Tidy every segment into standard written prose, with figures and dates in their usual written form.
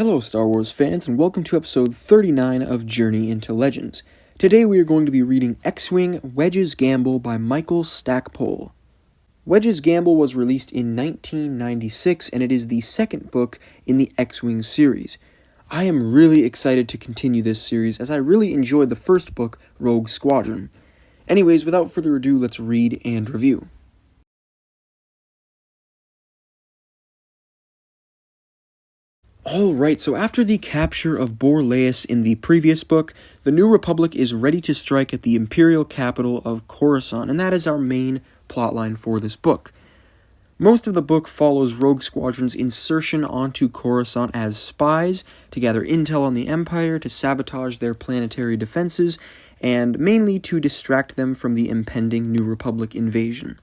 Hello, Star Wars fans, and welcome to episode 39 of Journey into Legends. Today we are going to be reading X-Wing Wedge's Gamble by Michael Stackpole. Wedge's Gamble was released in 1996, and it is the second book in the X-Wing series. I am really excited to continue this series, as I really enjoyed the first book, Rogue Squadron. Anyways, without further ado, let's read and review. Alright, so after the capture of Borlaeus in the previous book, the New Republic is ready to strike at the Imperial capital of Coruscant, and that is our main plotline for this book. Most of the book follows Rogue Squadron's insertion onto Coruscant as spies, to gather intel on the Empire, to sabotage their planetary defenses, and mainly to distract them from the impending New Republic invasion.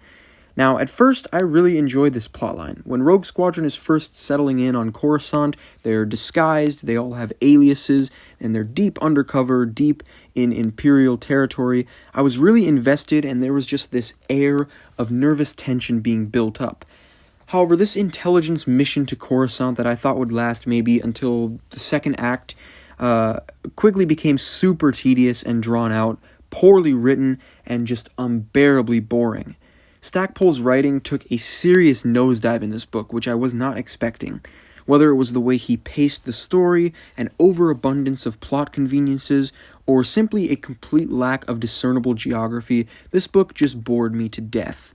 Now, at first, I really enjoyed this plotline. When Rogue Squadron is first settling in on Coruscant, they're disguised, they all have aliases, and they're deep undercover, deep in Imperial territory. I was really invested, and there was just this air of nervous tension being built up. However, this intelligence mission to Coruscant that I thought would last maybe until the second act quickly became super tedious and drawn out, poorly written, and just unbearably boring. Stackpole's writing took a serious nosedive in this book, which I was not expecting. Whether it was the way he paced the story, an overabundance of plot conveniences, or simply a complete lack of discernible geography, this book just bored me to death.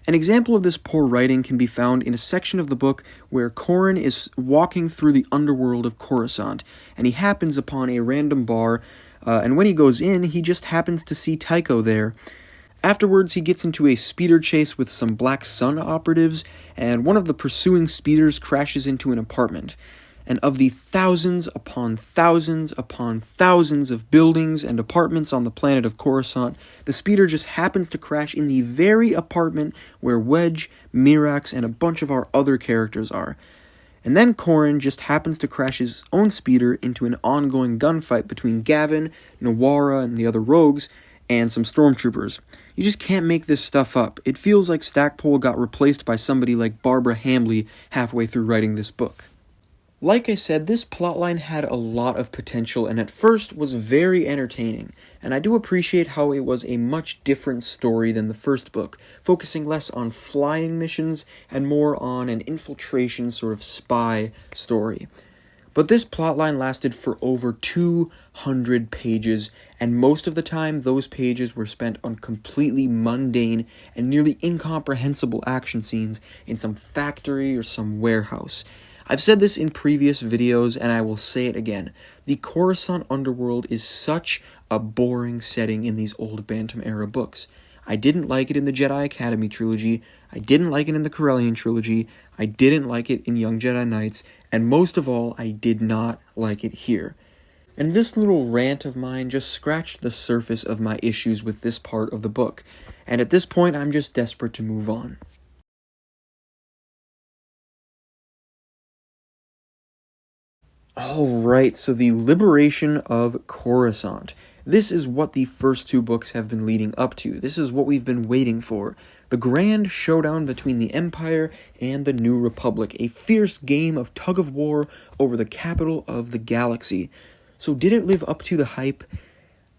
An example of this poor writing can be found in a section of the book where Corran is walking through the underworld of Coruscant, and he happens upon a random bar, and when he goes in, he just happens to see Tycho there. Afterwards, he gets into a speeder chase with some Black Sun operatives, and one of the pursuing speeders crashes into an apartment. And of the thousands upon thousands upon thousands of buildings and apartments on the planet of Coruscant, the speeder just happens to crash in the very apartment where Wedge, Mirax, and a bunch of our other characters are. And then Corran just happens to crash his own speeder into an ongoing gunfight between Gavin, Nawara, and the other rogues, and some stormtroopers. You just can't make this stuff up. It feels like Stackpole got replaced by somebody like Barbara Hambley halfway through writing this book. Like I said, this plotline had a lot of potential and at first was very entertaining, and I do appreciate how it was a much different story than the first book, focusing less on flying missions and more on an infiltration sort of spy story. But this plotline lasted for over 200 pages, and most of the time those pages were spent on completely mundane and nearly incomprehensible action scenes in some factory or some warehouse. I've said this in previous videos, and I will say it again. The Coruscant underworld is such a boring setting in these old Bantam-era books. I didn't like it in the Jedi Academy trilogy, I didn't like it in the Corellian trilogy, I didn't like it in Young Jedi Knights, and most of all, I did not like it here. And this little rant of mine just scratched the surface of my issues with this part of the book, and at this point I'm just desperate to move on. Alright, so the liberation of Coruscant. This is what the first two books have been leading up to. This is what we've been waiting for. The grand showdown between the Empire and the New Republic. A fierce game of tug-of-war over the capital of the galaxy. So did it live up to the hype?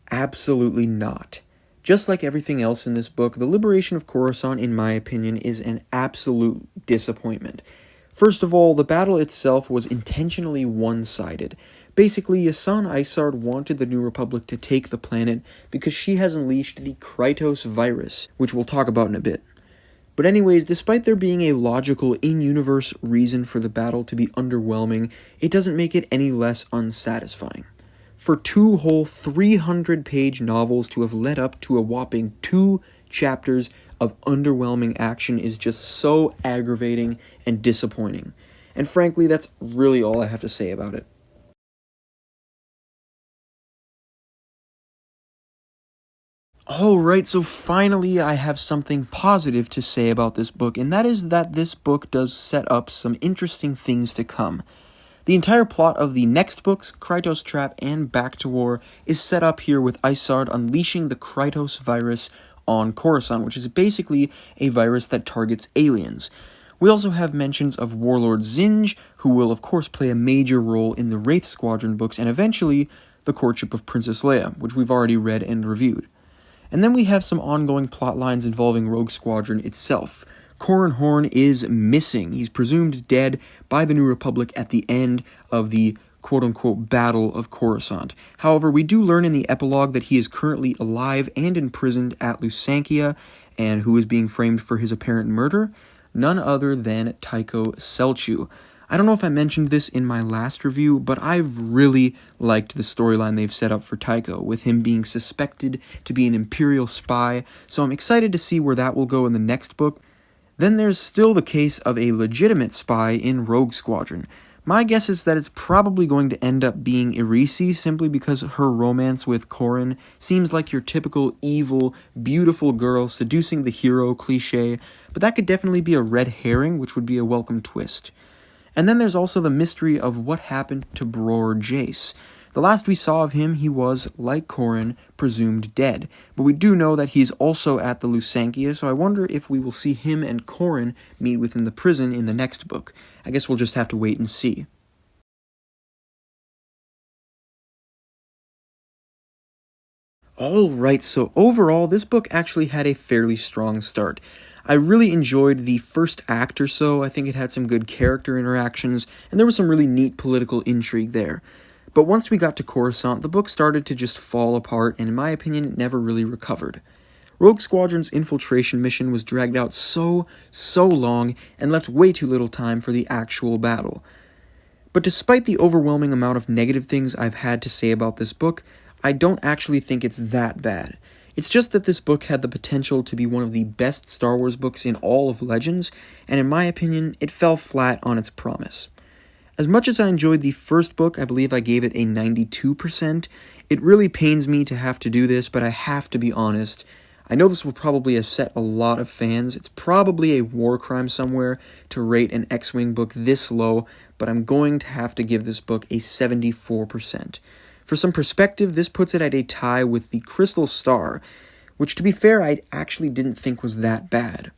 Absolutely not. Just like everything else in this book, the liberation of Coruscant, in my opinion, is an absolute disappointment. First of all, the battle itself was intentionally one-sided. Basically, Yasan Isard wanted the New Republic to take the planet because she has unleashed the Krytos virus, which we'll talk about in a bit. But anyways, despite there being a logical, in-universe reason for the battle to be underwhelming, it doesn't make it any less unsatisfying. For two whole 300-page novels to have led up to a whopping 2 chapters of underwhelming action is just so aggravating and disappointing. And frankly, that's really all I have to say about it. Alright, so finally I have something positive to say about this book, and that is that this book does set up some interesting things to come. The entire plot of the next books, Krytos Trap and Back to War, is set up here with Isard unleashing the Krytos virus on Coruscant, which is basically a virus that targets aliens. We also have mentions of Warlord Zinj, who will of course play a major role in the Wraith Squadron books, and eventually the courtship of Princess Leia, which we've already read and reviewed. And then we have some ongoing plot lines involving Rogue Squadron itself. Corran Horn is missing. He's presumed dead by the New Republic at the end of the quote-unquote Battle of Coruscant. However, we do learn in the epilogue that he is currently alive and imprisoned at Lusankia, and who is being framed for his apparent murder? None other than Tycho Celchu. I don't know if I mentioned this in my last review, but I've really liked the storyline they've set up for Tycho, with him being suspected to be an Imperial spy, so I'm excited to see where that will go in the next book. Then there's still the case of a legitimate spy in Rogue Squadron. My guess is that it's probably going to end up being Irisi, simply because her romance with Corran seems like your typical evil, beautiful girl seducing the hero cliché, but that could definitely be a red herring, which would be a welcome twist. And then there's also the mystery of what happened to Bror Jace. The last we saw of him, he was, like Corran, presumed dead. But we do know that he's also at the Lusankia, so I wonder if we will see him and Corran meet within the prison in the next book. I guess we'll just have to wait and see. Alright, so overall, this book actually had a fairly strong start. I really enjoyed the first act or so. I think it had some good character interactions, and there was some really neat political intrigue there. But once we got to Coruscant, the book started to just fall apart, and in my opinion, it never really recovered. Rogue Squadron's infiltration mission was dragged out so long, and left way too little time for the actual battle. But despite the overwhelming amount of negative things I've had to say about this book, I don't actually think it's that bad. It's just that this book had the potential to be one of the best Star Wars books in all of Legends, and in my opinion, it fell flat on its promise. As much as I enjoyed the first book, I believe I gave it a 92%. It really pains me to have to do this, but I have to be honest. I know this will probably upset a lot of fans. It's probably a war crime somewhere to rate an X-Wing book this low, but I'm going to have to give this book a 74%. For some perspective, this puts it at a tie with the Crystal Star, which to be fair, I actually didn't think was that bad.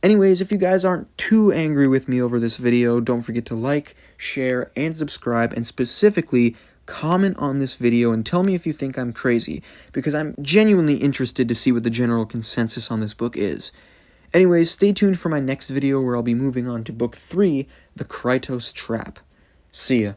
Anyways, if you guys aren't too angry with me over this video, don't forget to like, share, and subscribe, and specifically comment on this video and tell me if you think I'm crazy, because I'm genuinely interested to see what the general consensus on this book is. Anyways, stay tuned for my next video where I'll be moving on to Book 3, The Krytos Trap. See ya.